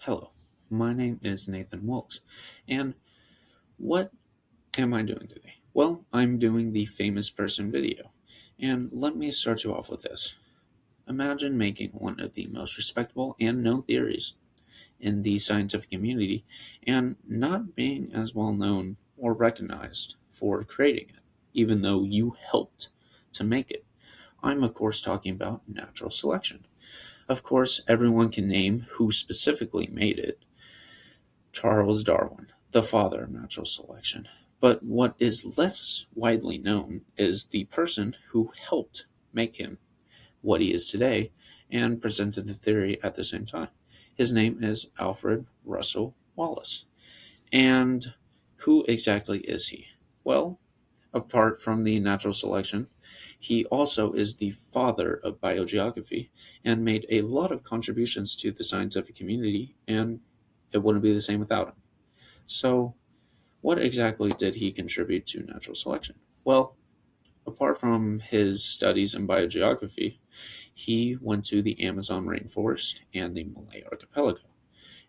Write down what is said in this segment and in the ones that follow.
Hello, my name is Nathan Wilkes, and what am I doing today? Well, I'm doing the famous person video, and let me start you off with this. Imagine making one of the most respectable and known theories in the scientific community and not being as well known or recognized for creating it, even though you helped to make it. I'm, of course, talking about natural selection. Of course, everyone can name who specifically made it, Charles Darwin, the father of natural selection. But what is less widely known is the person who helped make him what he is today and presented the theory at the same time. His name is Alfred Russel Wallace. And who exactly is he? Well, apart from the natural selection, he also is the father of biogeography and made a lot of contributions to the scientific community, and it wouldn't be the same without him. So, what exactly did he contribute to natural selection? Well, apart from his studies in biogeography, he went to the Amazon rainforest and the Malay archipelago.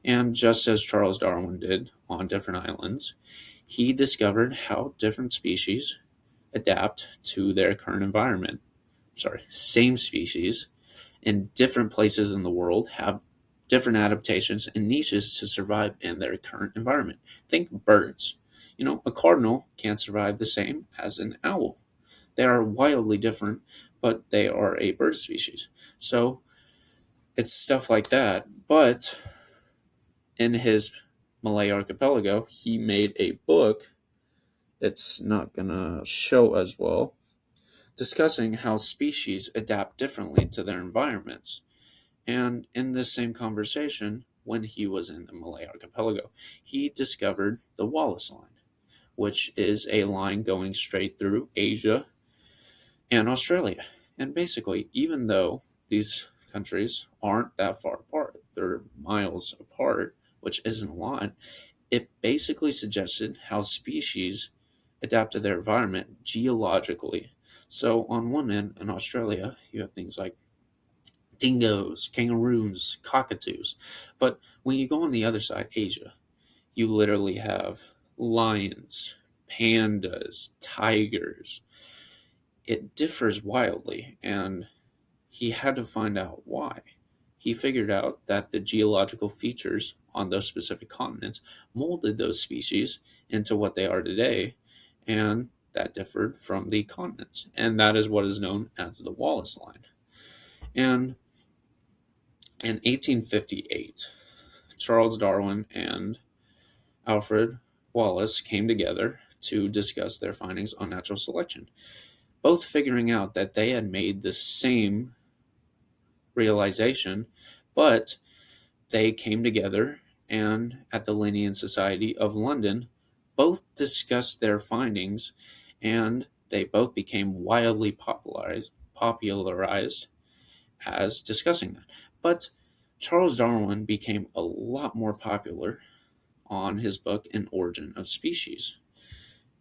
And just as Charles Darwin did on different islands, he discovered how different species adapt to their current environment. Sorry, same species in different places in the world have different adaptations and niches to survive in their current environment. Think birds. A cardinal can't survive the same as an owl. They are wildly different, but they are a bird species. So it's stuff like that. But in his Malay archipelago, he made a book. It's not going to show as well, discussing how species adapt differently to their environments. And in this same conversation, when he was in the Malay archipelago, he discovered the Wallace line, which is a line going straight through Asia and Australia. And basically, even though these countries aren't that far apart, they're miles apart, which isn't a lot, it basically suggested how species adapt to their environment geologically. So, on one end, in Australia, you have things like dingoes, kangaroos, cockatoos. But when you go on the other side, Asia, you literally have lions, pandas, tigers. It differs wildly, and he had to find out why. He figured out that the geological features on those specific continents molded those species into what they are today, and that differed from the continents. And that is what is known as the Wallace line. And in 1858, Charles Darwin and Alfred Wallace came together to discuss their findings on natural selection, both figuring out that they had made the same realization, but they came together and at the Linnean Society of London both discussed their findings, and they both became wildly popularized as discussing that. But Charles Darwin became a lot more popular on his book An Origin of Species.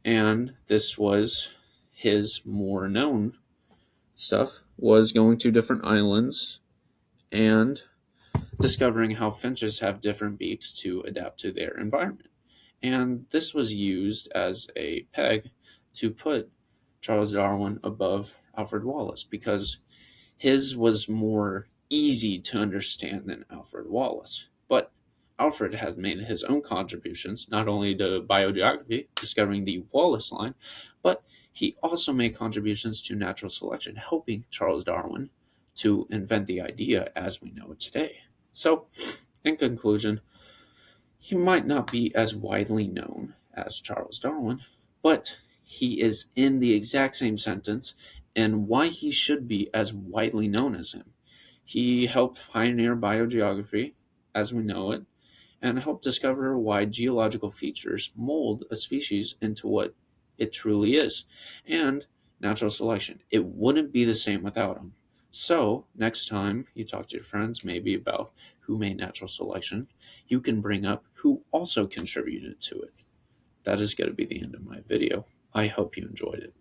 And this was his more known stuff, was going to different islands and discovering how finches have different beaks to adapt to their environment. And this was used as a peg to put Charles Darwin above Alfred Wallace because his was more easy to understand than Alfred Wallace. But Alfred has made his own contributions, not only to biogeography, discovering the Wallace line, but he also made contributions to natural selection, helping Charles Darwin to invent the idea as we know it today. So, in conclusion, he might not be as widely known as Charles Darwin, but he is in the exact same sentence and why he should be as widely known as him. He helped pioneer biogeography as we know it and helped discover why geological features mold a species into what it truly is. And natural selection. It wouldn't be the same without him. So, next time you talk to your friends, maybe about who made natural selection, you can bring up who also contributed to it. That is going to be the end of my video. I hope you enjoyed it.